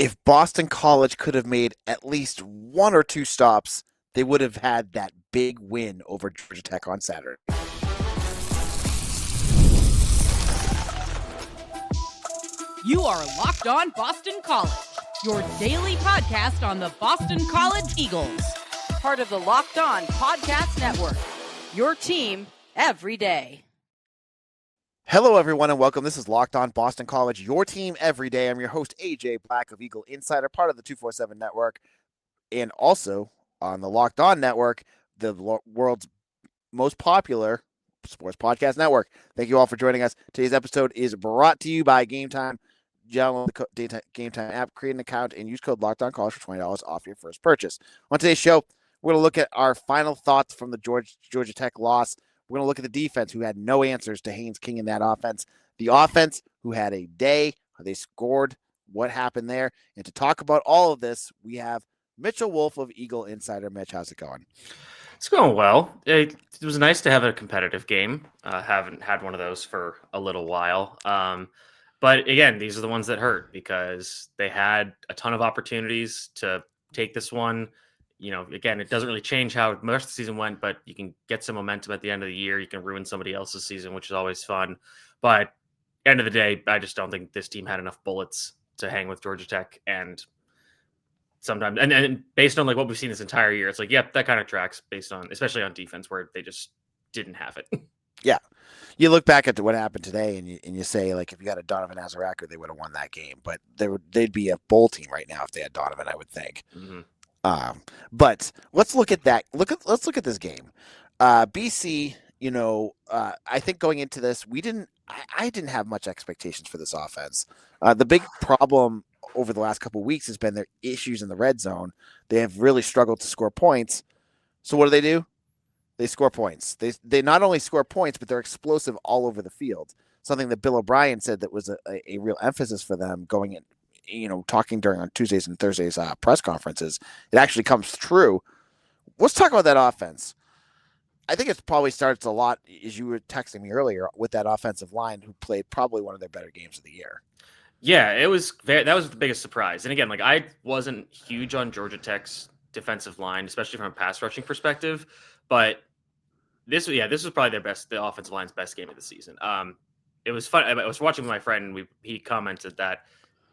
if Boston College could have made at least one or two stops, they would have had that big win over Georgia Tech on Saturday. You are Locked On Boston College, your daily podcast on the Boston College Eagles. Part of the Locked On Podcast Network, your team every day. Hello, everyone, and welcome. This is Locked On Boston College, your team every day. I'm your host, AJ Black of Eagle Insider, part of the 247 Network, and also on the Locked On Network, the world's most popular sports podcast network. Thank you all for joining us. Today's episode is brought to you by Game Time. Download the Game Time app, create an account, and use code Locked On College for $20 off your first purchase. On today's show, we're going to look at our final thoughts from the Georgia Tech loss. We're going to look at the defense, who had no answers to Haynes King in that offense. The offense, who had a day, they scored, what happened there. And to talk about all of this, we have Mitchell Wolf of Eagle Insider. Mitch, how's it going? It's going well. It was nice to have a competitive game. Haven't had one of those for a little while. But again, these are the ones that hurt because they had a ton of opportunities to take this one. You know, again, it doesn't really change how the rest of the season went, but you can get some momentum at the end of the year. You can ruin somebody else's season, which is always fun. But end of the day, I just don't think this team had enough bullets to hang with Georgia Tech. And sometimes, and based on like what we've seen this entire year, it's like, yep, that kind of tracks based on, especially on defense, where they just didn't have it. Yeah. You look back at what happened today and you say, like, if you got a Donovan Azaracker, they would have won that game. But they'd be a bowl team right now if they had Donovan, I would think. Mm-hmm. But let's look at that. Let's look at this game. BC, I think going into this, I didn't have much expectations for this offense. The big problem over the last couple of weeks has been their issues in the red zone. They have really struggled to score points. So what do? They score points. They not only score points, but they're explosive all over the field. Something that Bill O'Brien said that was a real emphasis for them going in. Talking during on Tuesdays and Thursdays press conferences, it actually comes true. Let's talk about that offense. I think it probably starts a lot, as you were texting me earlier, with that offensive line, who played probably one of their better games of the year. Yeah, that was the biggest surprise. And again, like I wasn't huge on Georgia Tech's defensive line, especially from a pass rushing perspective, but this was probably the offensive line's best game of the season. It was fun. I was watching with my friend, and he commented that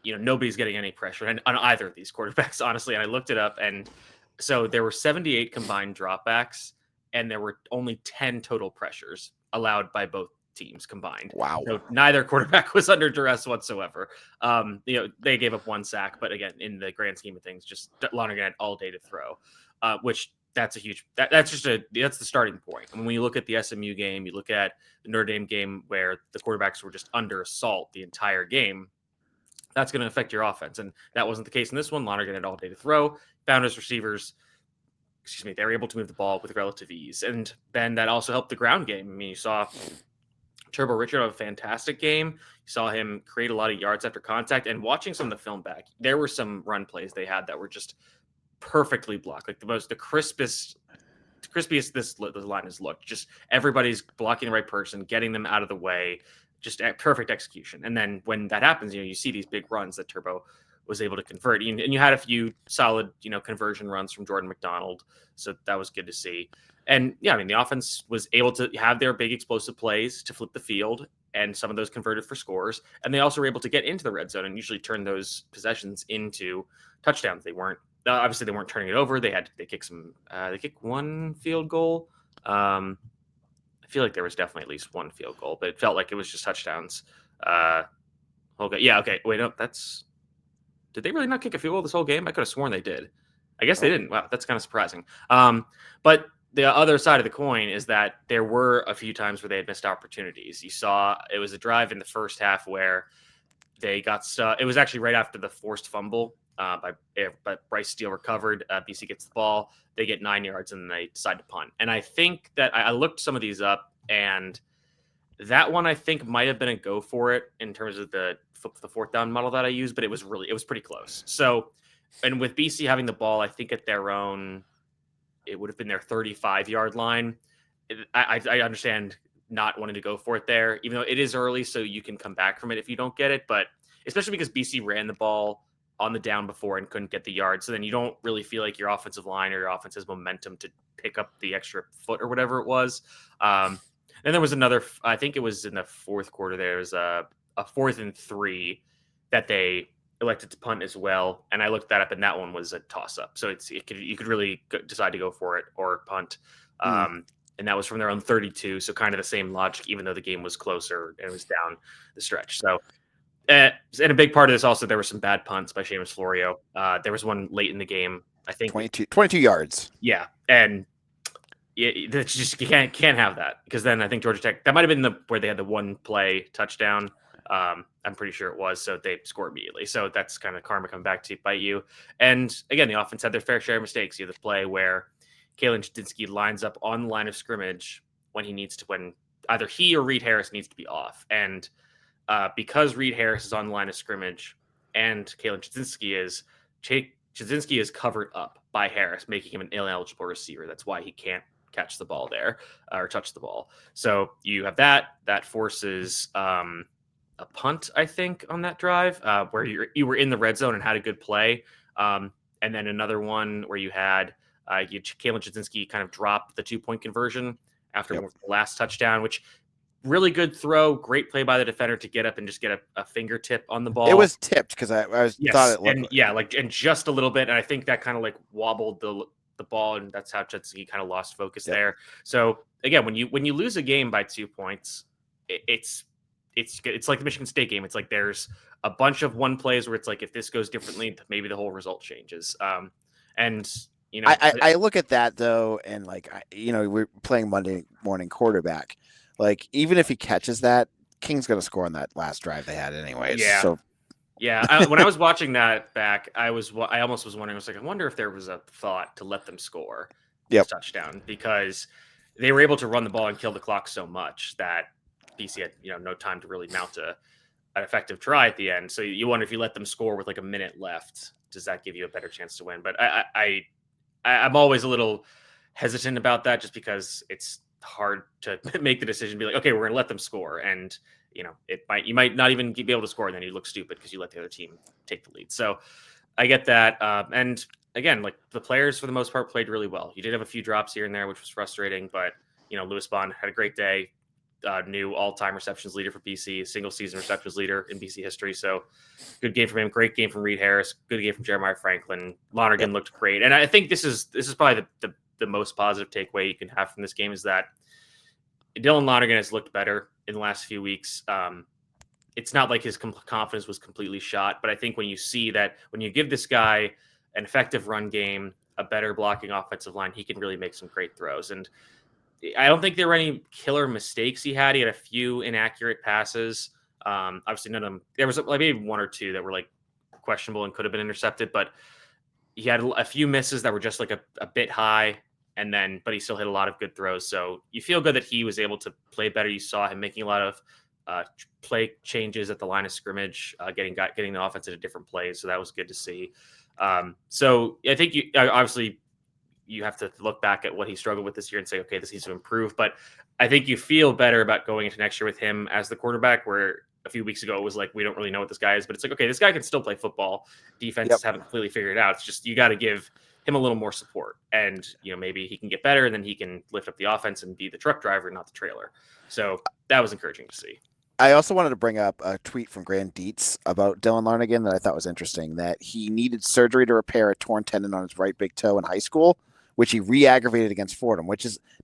nobody's getting any pressure on either of these quarterbacks, honestly. And I looked it up, and so there were 78 combined dropbacks, and there were only 10 total pressures allowed by both teams combined. Wow. So neither quarterback was under duress whatsoever. They gave up one sack, but again, in the grand scheme of things, just Lonergan had all day to throw, which that's a huge, that's the starting point. And when you look at the SMU game, you look at the Notre Dame game where the quarterbacks were just under assault the entire game, that's going to affect your offense. And that wasn't the case in this one. Lonergan had all day to throw, found his receivers. They were able to move the ball with relative ease. And then that also helped the ground game. I mean, you saw Turbo Richard have a fantastic game. You saw him create a lot of yards after contact. And watching some of the film back, there were some run plays they had that were just perfectly blocked. Like the crispiest this line has looked. Just everybody's blocking the right person, getting them out of the way. Just perfect execution. And then when that happens, you see these big runs that Turbo was able to convert. And you had a few solid, conversion runs from Jordan McDonald. So that was good to see. And yeah, I mean, the offense was able to have their big explosive plays to flip the field, and some of those converted for scores. And they also were able to get into the red zone and usually turn those possessions into touchdowns. They weren't turning it over. They kicked one field goal. I feel like there was definitely at least one field goal, but it felt like it was just touchdowns. Okay. Yeah. Okay. Wait, no, did they really not kick a field goal this whole game? I could have sworn they did. I guess they didn't. Wow. That's kind of surprising. But the other side of the coin is that there were a few times where they had missed opportunities. You saw it was a drive in the first half where they got stuck. It was actually right after the forced fumble by Bryce Steele recovered. BC gets the ball. They get 9 yards, and then they decide to punt. And I think that I looked some of these up, and that one I think might have been a go for it in terms of the fourth down model that I used, but it was pretty close. So, and with BC having the ball, I think at their own, it would have been their 35-yard line. I understand not wanting to go for it there, even though it is early, so you can come back from it if you don't get it. But especially because BC ran the ball on the down before and couldn't get the yard. So then you don't really feel like your offensive line or your offense has momentum to pick up the extra foot or whatever it was. And there was another, I think it was in the fourth quarter, there was a 4th and 3 that they elected to punt as well. And I looked that up and that one was a toss up. So you could really decide to go for it or punt. And that was from their own 32. So kind of the same logic, even though the game was closer and it was down the stretch. So, and a big part of this also, there were some bad punts by Seamus Florio. There was one late in the game, I think 22 yards. Yeah. And that's just, you can't have that, because then I think Georgia Tech, that might've been where they had the one play touchdown. I'm pretty sure it was. So they score immediately. So that's kind of karma coming back to bite you. And again, the offense had their fair share of mistakes. You have the play where Kalen Chudzinski lines up on the line of scrimmage when either he or Reed Harris needs to be off. And because Reed Harris is on the line of scrimmage and Kalen Chudzinski is covered up by Harris, making him an ineligible receiver. That's why he can't catch the ball there or touch the ball. So you have that forces a punt, I think, on that drive where you were in the red zone and had a good play. And then another one where you had Kalen Chudzinski kind of drop the 2-point conversion after the last touchdown, which really good throw, great play by the defender to get up and just get a fingertip on the ball. It was tipped because I thought it looked and just a little bit, and I think that kind of like wobbled the ball, and that's how Chudzinski kind of lost focus there. So again, when you lose a game by 2 points, it's like the Michigan State game. It's like there's a bunch of one plays where it's like if this goes differently, maybe the whole result changes. And you know, I look at that though, and like we're playing Monday morning quarterback. Like even if he catches that, King's going to score on that last drive they had anyways. Yeah. So yeah, when I was watching that back, I almost was wondering. I was like, I wonder if there was a thought to let them score this touchdown, because they were able to run the ball and kill the clock so much that BC had no time to really mount an effective try at the end. So you wonder if you let them score with like a minute left, does that give you a better chance to win? But I'm always a little hesitant about that, just because it's hard to make the decision, be like, okay, we're going to let them score. And, you might not even be able to score, and then you look stupid because you let the other team take the lead. So I get that. And again, like the players for the most part played really well. You did have a few drops here and there, which was frustrating, but Lewis Bond had a great day. New all-time receptions leader for BC, single season receptions leader in BC history. So good game from him. Great game from Reed Harris. Good game from Jeremiah Franklin. Lonergan looked great. And I think this is probably the most positive takeaway you can have from this game, is that Dylan Lonergan has looked better in the last few weeks. It's not like his confidence was completely shot, but I think when you see that, when you give this guy an effective run game, a better blocking offensive line, he can really make some great throws. And I don't think there were any killer mistakes he had. He had a few inaccurate passes. Obviously, none of them. There was like maybe one or two that were like questionable and could have been intercepted, but he had a few misses that were just like a bit high. But he still hit a lot of good throws. So you feel good that he was able to play better. You saw him making a lot of play changes at the line of scrimmage, getting the offense into different plays. So that was good to see. So I think you have to look back at what he struggled with this year and say, okay, this needs to improve. But I think you feel better about going into next year with him as the quarterback, where a few weeks ago it was like, we don't really know what this guy is, but it's like, okay, this guy can still play football. Defenses haven't completely figured it out. It's just, you got to give him a little more support, and maybe he can get better, and then he can lift up the offense and be the truck driver, not the trailer. So that was encouraging to see. I also wanted to bring up a tweet from Grant Dietz about Dylan Lonergan that I thought was interesting, that he needed surgery to repair a torn tendon on his right big toe in high school, which he re-aggravated against Fordham,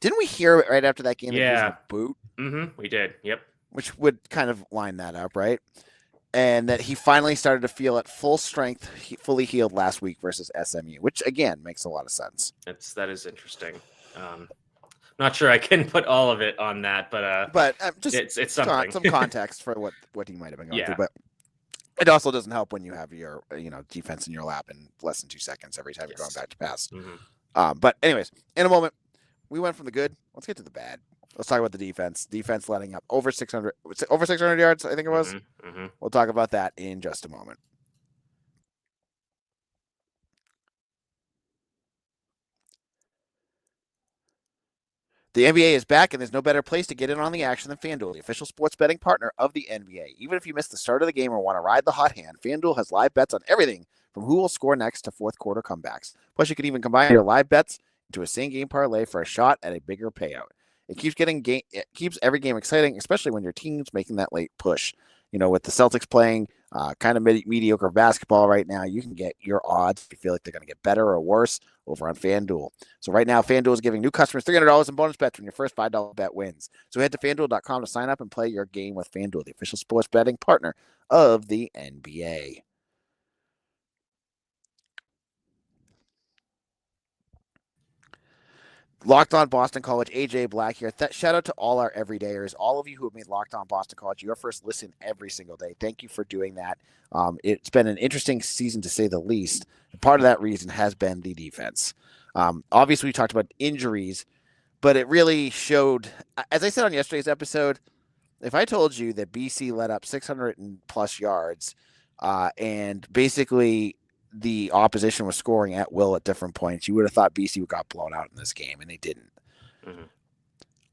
didn't we hear it right after that game? Yeah. That he was a boot? Mm-hmm. We did. Yep. Which would kind of line that up, right? And that he finally started to feel at full strength, fully healed last week versus SMU, which again makes a lot of sense. That is interesting. Not sure I can put all of it on that, but just it's something. Some context for what he might have been going through. But it also doesn't help when you have your defense in your lap in less than 2 seconds every time you're going back to pass. Mm-hmm. But anyways, in a moment, we went from the good. Let's get to the bad. Let's talk about the defense. Defense letting up over 600 yards, I think it was. Mm-hmm. We'll talk about that in just a moment. The NBA is back, and there's no better place to get in on the action than FanDuel, the official sports betting partner of the NBA. Even if you missed the start of the game or want to ride the hot hand, FanDuel has live bets on everything from who will score next to fourth quarter comebacks. Plus, you can even combine your live bets into a same game parlay for a shot at a bigger payout. It keeps every game exciting, especially when your team's making that late push. With the Celtics playing kind of mediocre basketball right now, you can get your odds if you feel like they're going to get better or worse over on FanDuel. So right now, FanDuel is giving new customers $300 in bonus bets when your first $5 bet wins. So head to FanDuel.com to sign up and play your game with FanDuel, the official sports betting partner of the NBA. Locked On Boston College, AJ Black here. Shout out to all our everydayers, all of you who have made Locked On Boston College your first listen every single day. Thank you for doing that. It's been an interesting season to say the least. And part of that reason has been the defense. Obviously, we talked about injuries, but it really showed, as I said on yesterday's episode, if I told you that BC let up 600 and plus yards and basically the opposition was scoring at will at different points, you would have thought BC got blown out in this game, and they didn't. Mm-hmm.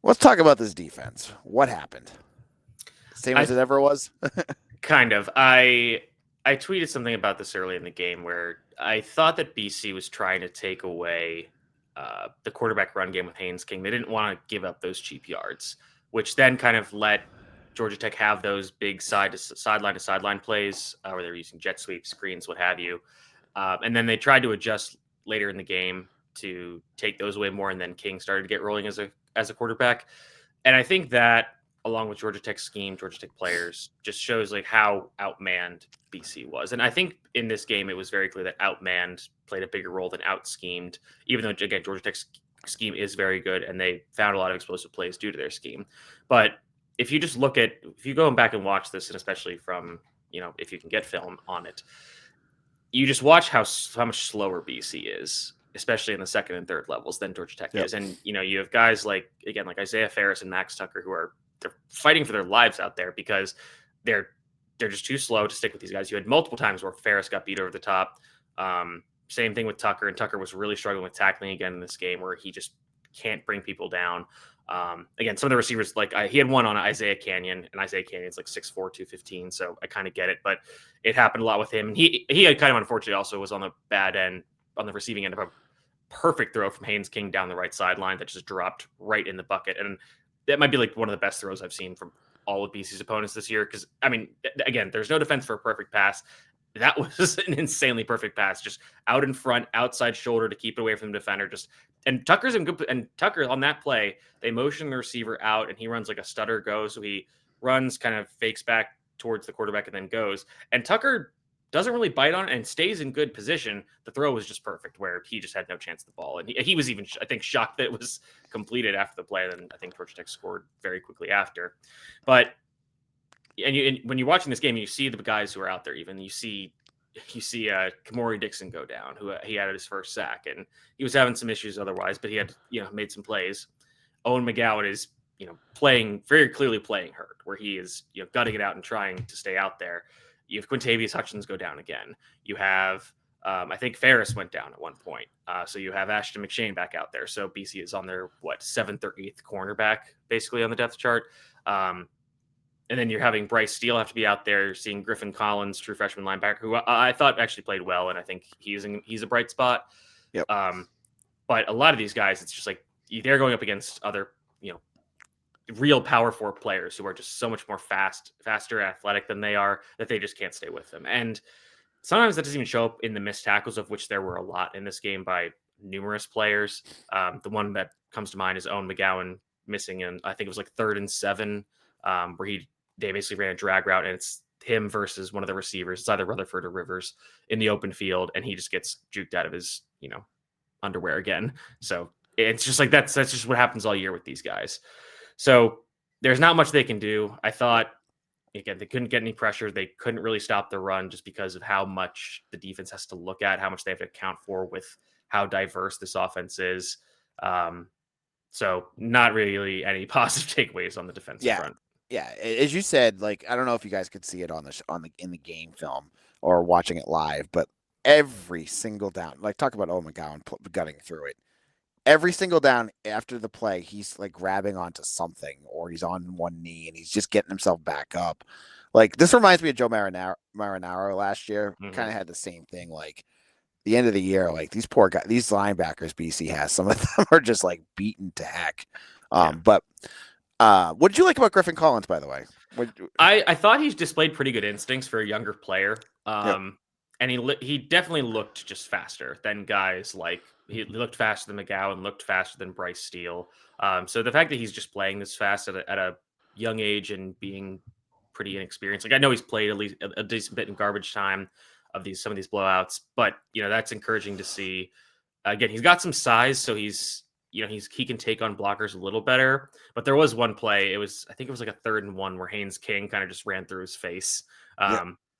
Let's talk about this defense. What happened? Same as it ever was? Kind of. I tweeted something about this early in the game where I thought that BC was trying to take away the quarterback run game with Haynes King. They didn't want to give up those cheap yards, which then kind of let Georgia Tech have those big sideline to sideline plays where they're using jet sweeps, screens, what have you. And then they tried to adjust later in the game to take those away more, and then King started to get rolling as a quarterback. And I think that, along with Georgia Tech's scheme, Georgia Tech players, just shows like how outmanned BC was. And I think in this game, it was very clear that outmanned played a bigger role than out-schemed, even though, again, Georgia Tech's scheme is very good, and they found a lot of explosive plays due to their scheme. But if you just if you go back and watch this, and especially from, if you can get film on it, you just watch how much slower BC is, especially in the second and third levels than Georgia Tech is. And, you have guys like Isaiah Ferris and Max Tucker who they're fighting for their lives out there because they're just too slow to stick with these guys. You had multiple times where Ferris got beat over the top. Same thing with Tucker, and Tucker was really struggling with tackling again in this game where he just can't bring people down. Again, some of the receivers, he had one on Isaiah Canyon, and Isaiah Canyon's like 6'4", 215, so I kind of get it, but it happened a lot with him. And he had kind of, unfortunately, also was on the bad end, on the receiving end of a perfect throw from Haynes King down the right sideline that just dropped right in the bucket. And that might be like one of the best throws I've seen from all of BC's opponents this year. Because, I mean, again, there's no defense for a perfect pass. That was an insanely perfect pass, just out in front, outside shoulder to keep it away from the defender. And Tucker's in good, and Tucker on that play, they motion the receiver out, and he runs like a stutter go. So he runs, kind of fakes back towards the quarterback, and then goes. And Tucker doesn't really bite on it and stays in good position. The throw was just perfect, where he just had no chance at the ball, and he was even, I think, shocked that it was completed after the play. And I think Georgia Tech scored very quickly after, but. And when you're watching this game, you see the guys who are out there. Even you see Kamori Dixon go down, who he had his first sack, and he was having some issues otherwise, but he had made some plays. Owen McGowan is playing very clearly playing hurt, where he is gutting it out and trying to stay out there. You have Quintavious Hutchins go down again. You have I think Ferris went down at one point. So you have Ashton McShane back out there. So BC is on their 7th or 8th cornerback basically on the depth chart. And then you're having Bryce Steele have to be out there, seeing Griffin Collins, true freshman linebacker, who I thought actually played well, and I think he's a bright spot. Yep. But a lot of these guys, it's just like they're going up against other, real power forward players who are just so much more faster, athletic than they are, that they just can't stay with them. And sometimes that doesn't even show up in the missed tackles, of which there were a lot in this game by numerous players. The one that comes to mind is Owen McGowan missing in, I think it was like 3rd and 7, where they basically ran a drag route, and it's him versus one of the receivers. It's either Rutherford or Rivers in the open field, and he just gets juked out of his, underwear again. So it's just like, that's just what happens all year with these guys. So there's not much they can do. I thought, again, they couldn't get any pressure. They couldn't really stop the run just because of how much the defense has to look at, how much they have to account for with how diverse this offense is. So not really any positive takeaways on the defensive front. Yeah, as you said, I don't know if you guys could see it in the game film or watching it live, but every single down, talk about Owen McGowan gutting through it. Every single down after the play, he's grabbing onto something, or he's on one knee and he's just getting himself back up. Like this reminds me of Joe Marinaro last year. Mhm. Kind of had the same thing. Like the end of the year, like these poor guys, these linebackers BC has, some of them are just like beaten to heck. But what did you like about Griffin Collins, by the way? I thought he's displayed pretty good instincts for a younger player. Yep. And he definitely looked just faster than guys like he looked faster than McGowan, looked faster than Bryce Steele. So the fact that he's just playing this fast at a young age and being pretty inexperienced, like I know he's played at least a decent bit in garbage time of some of these blowouts, but that's encouraging to see. Again, he's got some size, so he can take on blockers a little better. But there was one play, I think it was like a 3rd and 1 where Haynes King kind of just ran through his face.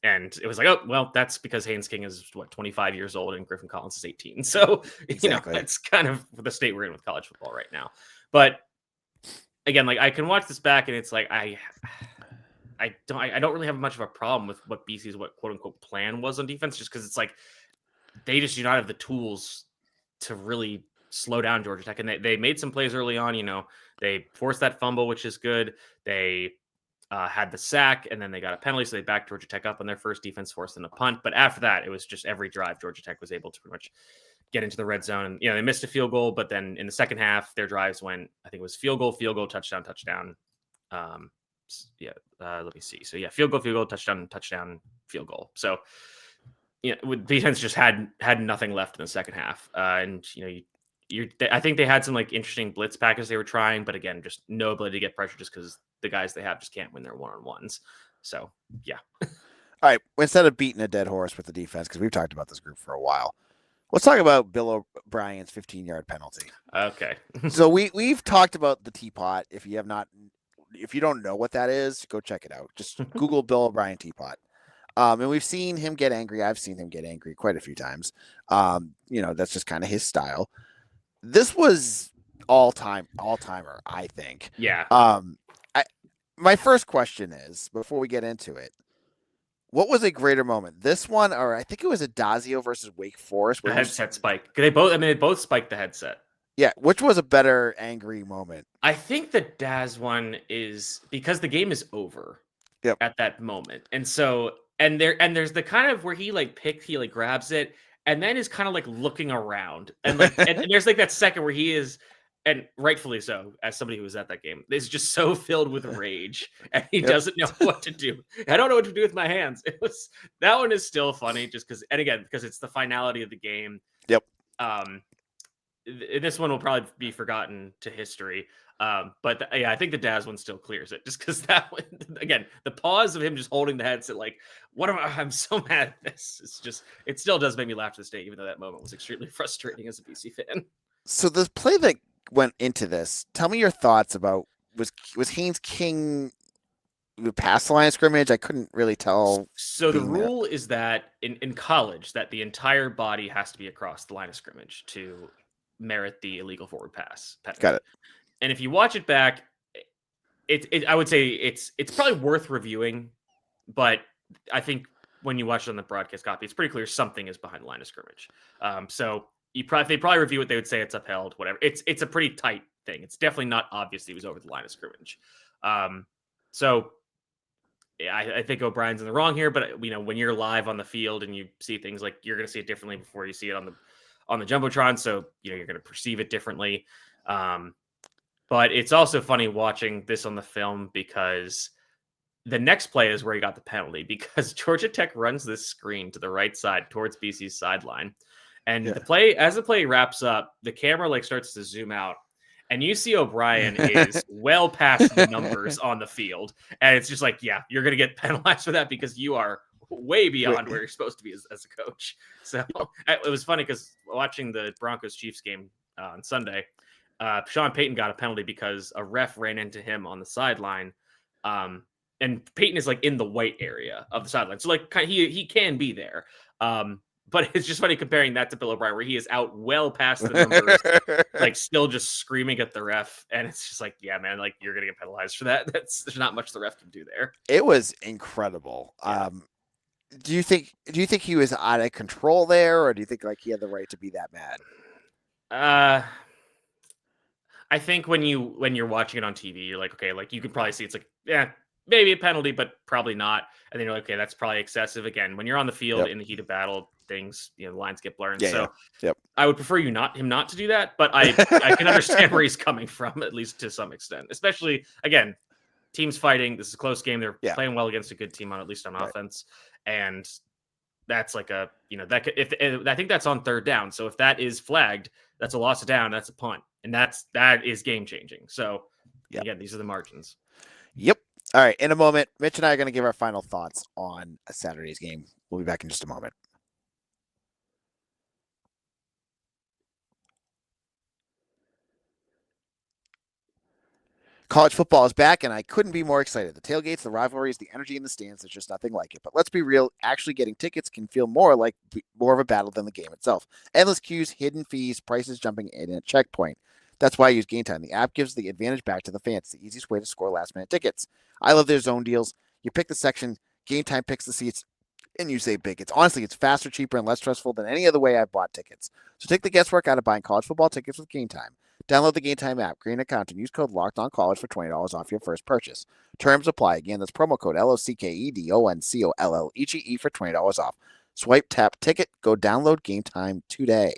And it was like, oh, well, that's because Haynes King is 25 years old and Griffin Collins is 18. So, Exactly. that's kind of the state we're in with college football right now. But again, like I can watch this back and it's like, I don't really have much of a problem with what BC's quote unquote plan was on defense, just because it's like they just do not have the tools to really slow down Georgia Tech. And they made some plays early on. They forced that fumble, which is good. They had the sack, and then they got a penalty, so they backed Georgia Tech up on their first defense, forced them a punt. But after that, it was just every drive Georgia Tech was able to pretty much get into the red zone. And, they missed a field goal, but then in the second half, their drives went, I think it was field goal, touchdown. Let me see. So, field goal, touchdown, field goal. So, with defense just had nothing left in the second half. And, I think they had some like interesting blitz packages they were trying, but again, just no ability to get pressure just because the guys they have just can't win their one-on-ones. So, yeah. All right. Instead of beating a dead horse with the defense, because we've talked about this group for a while, let's talk about Bill O'Brien's 15-yard penalty. Okay. So we've talked about the teapot. If you don't know what that is, go check it out. Just Google Bill O'Brien teapot. And we've seen him get angry. I've seen him get angry quite a few times. That's just kind of his style. This was all-timer, I think. Yeah. My first question is, before we get into it, what was a greater moment? This one, or I think it was a Dazio versus Wake Forest. The headset spike. They both spiked the headset. Yeah. Which was a better angry moment? I think the Daz one is because the game is over at that moment. And so, and there's the kind of where he grabs it and then is kind of like looking around and like, and there's like that second where he is, and rightfully so, as somebody who was at that game, is just so filled with rage and he doesn't know what to do. I don't know what to do with my hands. That one is still funny just because it's the finality of the game. Yep. This one will probably be forgotten to history. But I think the Daz one still clears it just because that one, again, the pause of him just holding the headset, like, I'm so mad at this. It still does make me laugh to this day, even though that moment was extremely frustrating as a BC fan. So the play that went into this, tell me your thoughts about, was Haynes King past the line of scrimmage? I couldn't really tell. So the rule is that in college that the entire body has to be across the line of scrimmage to merit the illegal forward pass penalty. Got it. And if you watch it back, I would say it's probably worth reviewing, but I think when you watch it on the broadcast copy, it's pretty clear something is behind the line of scrimmage. So if they probably review it, they would say it's upheld, whatever. It's a pretty tight thing. It's definitely not obvious he was over the line of scrimmage. So yeah, I think O'Brien's in the wrong here, but when you're live on the field and you see things, like you're going to see it differently before you see it on the Jumbotron. So, you're going to perceive it differently. But it's also funny watching this on the film because the next play is where he got the penalty, because Georgia Tech runs this screen to the right side towards BC's sideline. And as the play wraps up, the camera starts to zoom out and you see O'Brien is well past the numbers on the field. And it's just like, yeah, you're going to get penalized for that because you are way beyond where you're supposed to be as a coach. So it was funny because watching the Broncos-Chiefs game on Sunday, Sean Payton got a penalty because a ref ran into him on the sideline. And Payton is in the white area of the sideline. So he can be there. But it's just funny comparing that to Bill O'Brien, where he is out well past the numbers, still just screaming at the ref. And it's just yeah, man, you're going to get penalized for that. There's not much the ref can do there. It was incredible. Yeah. Do you think he was out of control there, or do you think he had the right to be that mad? I think when you're watching it on TV, you're okay, you can probably see it's maybe a penalty, but probably not. And then you're like, okay, that's probably excessive. Again, when you're on the field in the heat of battle, things, the lines get blurred. Yep. I would prefer him not to do that, but I can understand where he's coming from, at least to some extent. Especially, again, teams fighting. This is a close game. They're playing well against a good team, at least on offense. And that's like I think that's on third down. So if that is flagged, that's a loss of down. That's a punt, and that is game changing. So again, these are the margins. Yep. All right. In a moment, Mitch and I are going to give our final thoughts on Saturday's game. We'll be back in just a moment. College football is back, and I couldn't be more excited. The tailgates, the rivalries, the energy in the stands, there's just nothing like it. But let's be real, actually getting tickets can feel more of a battle than the game itself. Endless queues, hidden fees, prices jumping in at checkpoint. That's why I use Game Time. The app gives the advantage back to the fans. It's the easiest way to score last-minute tickets. I love their zone deals. You pick the section, Game Time picks the seats, and you save big. It's faster, cheaper, and less stressful than any other way I've bought tickets. So take the guesswork out of buying college football tickets with Game Time. Download the Game Time app, create an account, and use code LOCKEDONCollege for $20 off your first purchase. Terms apply. Again, that's promo code LOCKEDONCOLLEGE for $20 off. Swipe, tap, ticket, go download Game Time today.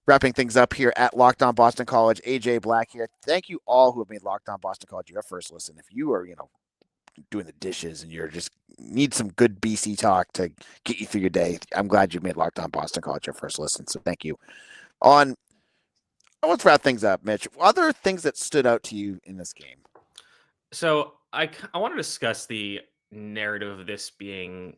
Wrapping things up here at Locked On Boston College, AJ Black here. Thank you all who have made Locked On Boston College your first listen. If you are, doing the dishes and you're just need some good BC talk to get you through your day, I'm glad you made Locked On Boston College your first listen. So thank you. Let's wrap things up, Mitch. Other things that stood out to you in this game? So I want to discuss the narrative of this being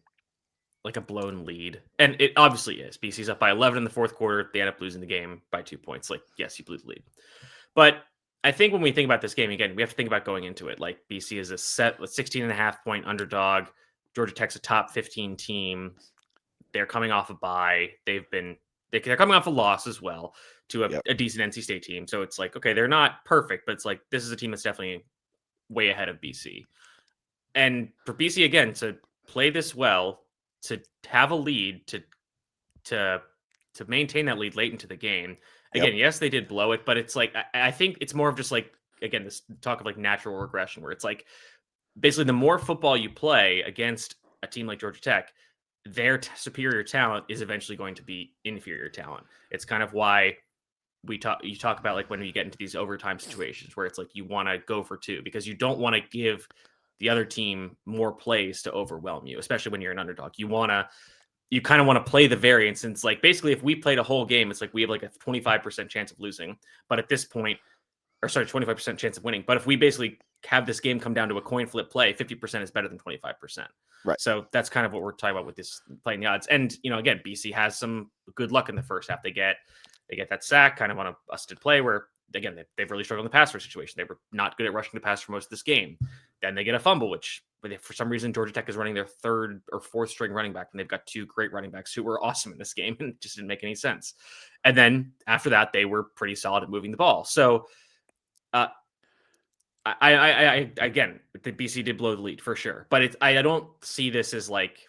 like a blown lead. And it obviously is. BC's up by 11 in the fourth quarter. They end up losing the game by 2 points. Like, yes, you blew the lead. But I think when we think about this game, again, we have to think about going into it. Like, BC is a 16.5 point underdog. Georgia Tech's a top 15 team. They're coming off a bye. They're coming off a loss as well to a decent NC State team. So it's like, okay, they're not perfect, but it's like, this is a team that's definitely way ahead of BC. And for BC, again, to play this well, to have a lead, to maintain that lead late into the game. Again, yes, they did blow it, but it's like, I think it's more of just like, again, this talk of like natural regression, where it's like, basically the more football you play against a team like Georgia Tech, their superior talent is eventually going to be inferior talent. It's kind of why you talk about like when you get into these overtime situations where it's like you want to go for two because you don't want to give the other team more plays to overwhelm you, especially when you're an underdog. You kind of want to play the variance. And it's like, basically, if we played a whole game, it's like we have like a 25% chance of losing. But at this point, 25% chance of winning. But if we basically have this game come down to a coin flip play, 50% is better than 25%. Right. So that's kind of what we're talking about with this playing the odds. And, again, BC has some good luck in the first half. They get that sack kind of on a busted play where, again, they've really struggled in the pass rush situation. They were not good at rushing the pass for most of this game. Then they get a fumble, which for some reason Georgia Tech is running their third or fourth string running back, and they've got two great running backs who were awesome in this game and just didn't make any sense. And then after that, they were pretty solid at moving the ball. So I again, the BC did blow the lead for sure, but I don't see this as like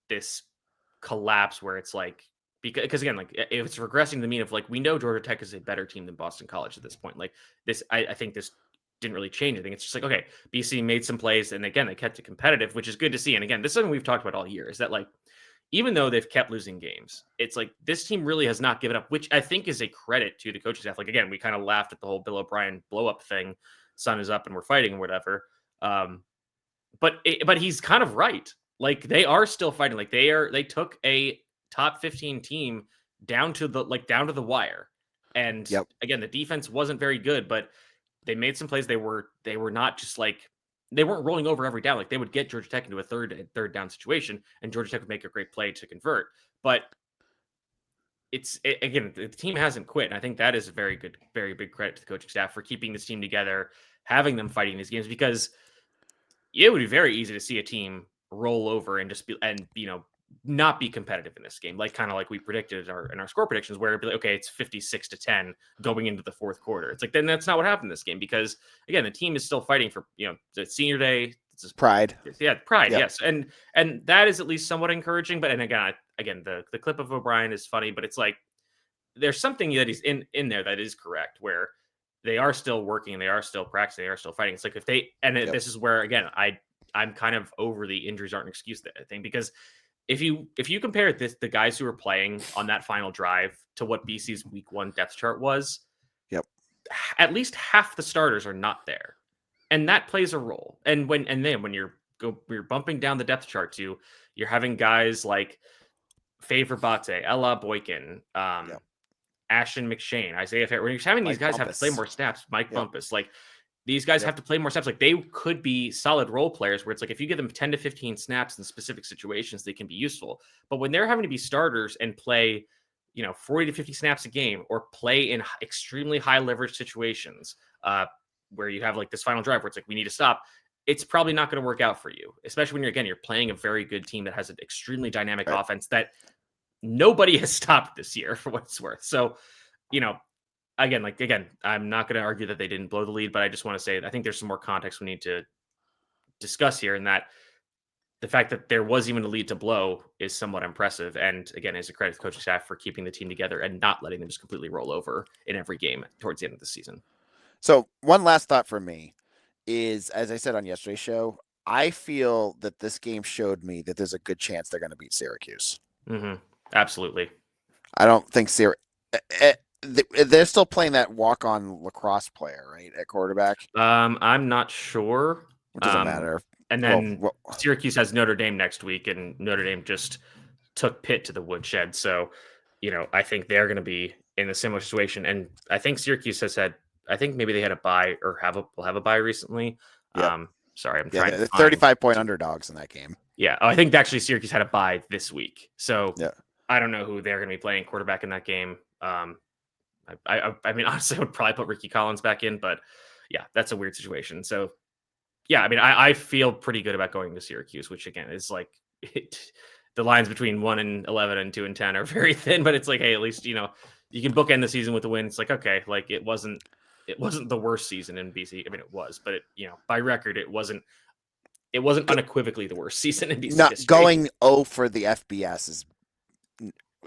this collapse where it's like, because again, like if it's regressing to the mean of like, we know Georgia Tech is a better team than Boston College at this point. Like this, I think this didn't really change anything. It's just like, okay, BC made some plays, and again, they kept it competitive, which is good to see. And again, this is something we've talked about all year, is that like, even though they've kept losing games, it's like this team really has not given up, which I think is a credit to the coaching staff. Like, again, we kind of laughed at the whole Bill O'Brien blow up thing. Sun is up and we're fighting and whatever. But he's kind of right. Like, they are still fighting. Like, they took a top 15 team down to the wire. And again, the defense wasn't very good, but they made some plays. They were not just like, they weren't rolling over every down. Like, they would get Georgia Tech into a third down situation, and Georgia Tech would make a great play to convert. But again, the team hasn't quit. And I think that is a very big credit to the coaching staff for keeping this team together, having them fighting these games, because it would be very easy to see a team roll over and just not be competitive in this game. Like, kind of like we predicted in our score predictions, where it'd be like, okay, it's 56-10 going into the fourth quarter. It's like, then that's not what happened in this game, because again, the team is still fighting for, the senior day. It's pride. Yeah. Pride. Yep. Yes. And that is at least somewhat encouraging. But, and again, the clip of O'Brien is funny, but it's like, there's something that he's in there that is correct, where they are still working, they are still practicing, they are still fighting. It's like if they this is where again I'm kind of over the injuries aren't an excuse thing, because if you compare the guys who were playing on that final drive to what BC's week 1 depth chart was, at least half the starters are not there, and that plays a role. And then when you're bumping down the depth chart to, you're having guys like Favor Bate, Ella Boykin, Ashton McShane, Isaiah Fair. When you're having these guys have to play more snaps, Mike Bumpus, like these guys have to play more snaps. Like they could be solid role players where it's like if you give them 10 to 15 snaps in specific situations, they can be useful. But when they're having to be starters and play, 40 to 50 snaps a game, or play in extremely high leverage situations, where you have like this final drive where it's like, we need to stop, it's probably not going to work out for you, especially when you're playing a very good team that has an extremely dynamic offense that nobody has stopped this year, for what it's worth. So, again, I'm not going to argue that they didn't blow the lead, but I just want to say I think there's some more context we need to discuss here, and that the fact that there was even a lead to blow is somewhat impressive. And again, is a credit to the coaching staff for keeping the team together and not letting them just completely roll over in every game towards the end of the season. So one last thought from me is, as I said on yesterday's show, I feel that this game showed me that there's a good chance they're going to beat Syracuse. Mm-hmm. Absolutely. I don't think they're still playing that walk-on lacrosse player, right, at quarterback. I'm not sure. It doesn't matter. And then Syracuse has Notre Dame next week, and Notre Dame just took Pitt to the woodshed. So, I think they're going to be in a similar situation. And I think Syracuse I think maybe they had a bye or will have a bye recently. Yep. Sorry, I'm trying to 35-point underdogs in that game. Yeah. Oh, I think actually Syracuse had a bye this week. So I don't know who they're going to be playing quarterback in that game. I mean, honestly, I would probably put Ricky Collins back in, but yeah, that's a weird situation. So yeah, I mean, I feel pretty good about going to Syracuse, which again is like the lines between 1-11 and 2-10 are very thin, but it's like, hey, at least, you can bookend the season with a win. It's like, okay, like it wasn't the worst season in BC. I mean, it was, but by record, it wasn't unequivocally the worst season in BC. Not going 0 for the FBS is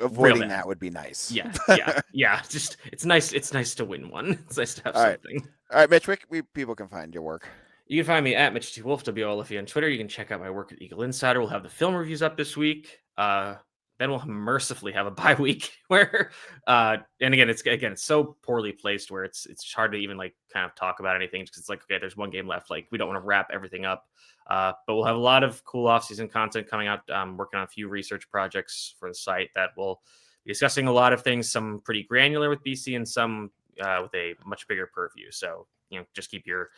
avoiding that would be nice. Yeah. Just it's nice to win one. It's nice to have something. All right, Mitch, where people can find your work. You can find me at Mitch T. Wolf, WLFE on Twitter. You can check out my work at Eagle Insider. We'll have the film reviews up this week. Then we'll mercifully have a bye week where, and again, it's so poorly placed where it's hard to even like kind of talk about anything, because it's like, okay, there's one game left. Like we don't want to wrap everything up. But we'll have a lot of cool off-season content coming out. Working on a few research projects for the site that will be discussing a lot of things, some pretty granular with BC and some with a much bigger purview. So, just keep your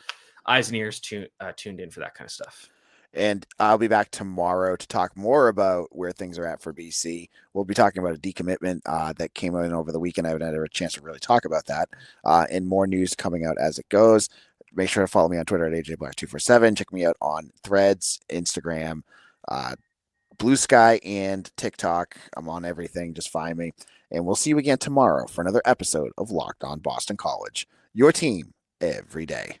eyes and ears tuned in for that kind of stuff. And I'll be back tomorrow to talk more about where things are at for BC. We'll be talking about a decommitment that came in over the weekend. I haven't had a chance to really talk about that. And more news coming out as it goes. Make sure to follow me on Twitter at AJBlack247. Check me out on Threads, Instagram, Blue Sky, and TikTok. I'm on everything. Just find me. And we'll see you again tomorrow for another episode of Locked On Boston College. Your team every day.